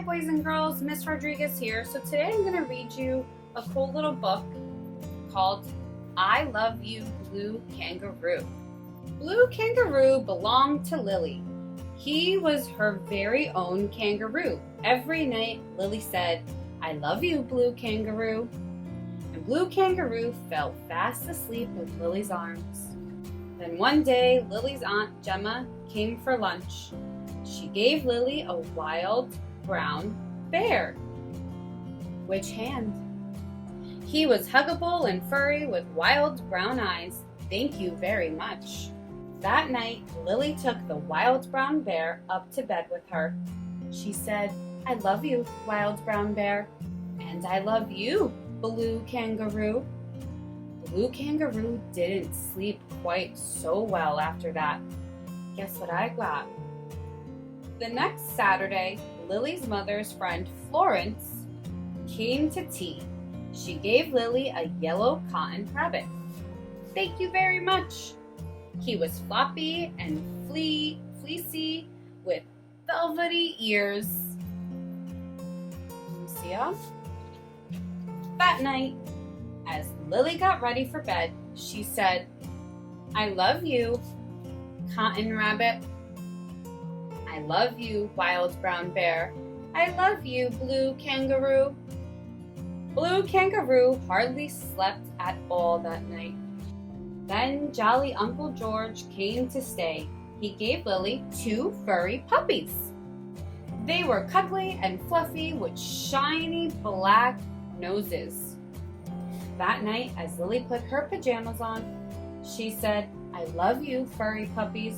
Hi boys and girls, Miss Rodriguez here. So today I'm going to read you a cool little book called I Love You, Blue Kangaroo. Blue Kangaroo belonged to Lily. He was her very own kangaroo. Every night Lily said, I love you, Blue Kangaroo. And Blue Kangaroo fell fast asleep in Lily's arms. Then one day Lily's Aunt Gemma came for lunch. She gave Lily a wild brown bear. Which hand? He was huggable and furry with wild brown eyes. Thank you very much. That night, Lily took the wild brown bear up to bed with her. She said, I love you, wild brown bear. And I love you, Blue Kangaroo. Blue Kangaroo didn't sleep quite so well after that. Guess what I got? The next Saturday, Lily's mother's friend Florence came to tea. She gave Lily a yellow cotton rabbit. Thank you very much. He was floppy and fleecy with velvety ears. See ya? That night, as Lily got ready for bed, she said, I love you, Cotton Rabbit. I love you, Wild Brown Bear. I love you, Blue Kangaroo. Blue Kangaroo hardly slept at all that night. Then jolly Uncle George came to stay. He gave Lily 2 furry puppies. They were cuddly and fluffy with shiny black noses. That night, as Lily put her pajamas on, she said, I love you, furry puppies.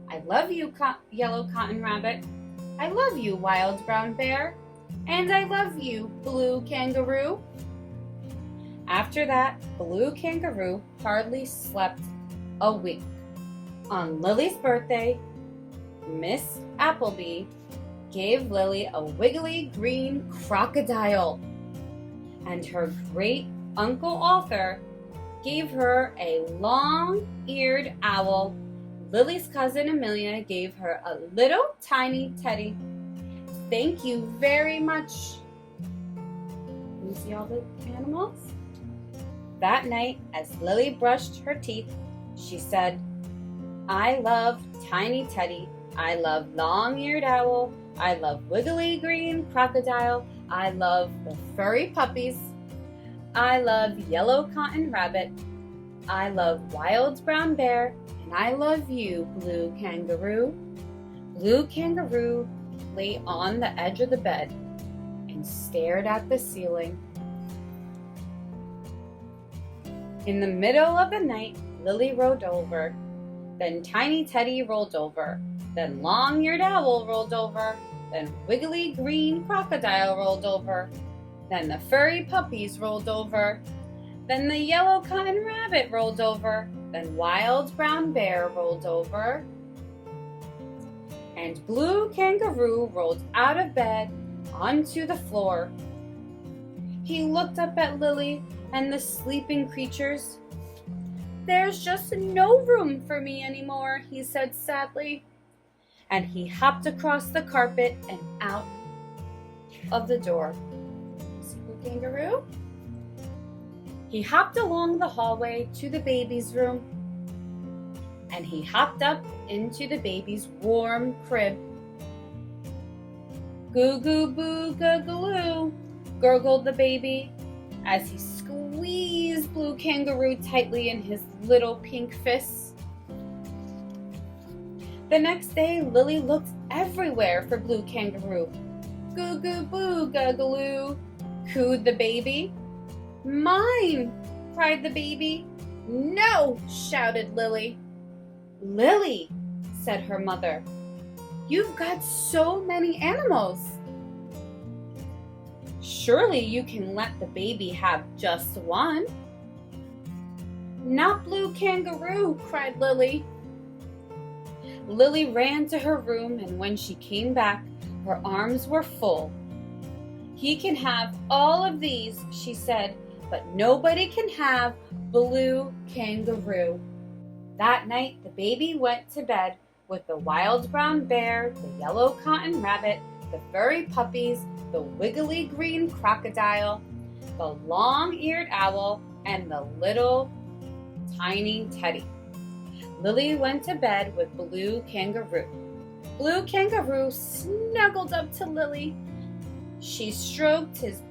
I love you, Yellow Cotton Rabbit. I love you, Wild Brown Bear. And I love you, Blue Kangaroo. After that, Blue Kangaroo hardly slept a wink. On Lily's birthday, Miss Appleby gave Lily a wiggly green crocodile. And her great Uncle Arthur gave her a long-eared owl. Lily's cousin Amelia gave her a little tiny teddy. Thank you very much. Can you see all the animals? That night, as Lily brushed her teeth, she said, I love Tiny Teddy. I love Long-Eared Owl. I love Wiggly Green Crocodile. I love the furry puppies. I love Yellow Cotton Rabbit. I love Wild Brown Bear. And I love you, Blue Kangaroo. Blue Kangaroo lay on the edge of the bed and stared at the ceiling. In the middle of the night, Lily rolled over. Then Tiny Teddy rolled over. Then Long-Eared Owl rolled over. Then Wiggly Green Crocodile rolled over. Then the furry puppies rolled over. Then the Yellow Cotton Rabbit rolled over. Then Wild Brown Bear rolled over. And Blue Kangaroo rolled out of bed onto the floor. He looked up at Lily and the sleeping creatures. There's just no room for me anymore, he said sadly. And he hopped across the carpet and out of the door. See Blue Kangaroo? He hopped along the hallway to the baby's room, and he hopped up into the baby's warm crib. Goo goo boo gurgloo, gurgled the baby as he squeezed Blue Kangaroo tightly in his little pink fists. The next day, Lily looked everywhere for Blue Kangaroo. Goo goo boo gurgloo, cooed the baby. Mine, cried the baby. No, shouted Lily. Lily, said her mother, you've got so many animals. Surely you can let the baby have just one. Not Blue Kangaroo, cried Lily. Lily ran to her room, and when she came back, her arms were full. He can have all of these, she said, but nobody can have Blue Kangaroo. That night, the baby went to bed with the Wild Brown Bear, the Yellow Cotton Rabbit, the furry puppies, the wiggly green crocodile, the long-eared owl, and the little tiny teddy. Lily went to bed with Blue Kangaroo. Blue Kangaroo snuggled up to Lily. She stroked his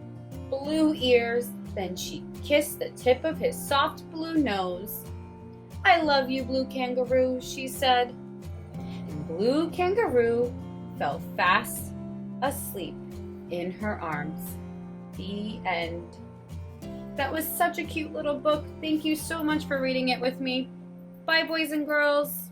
blue ears, then she kissed the tip of his soft blue nose. "I love you, Blue Kangaroo," she said. And Blue Kangaroo fell fast asleep in her arms. The end. That was such a cute little book. Thank you so much for reading it with me. Bye, boys and girls.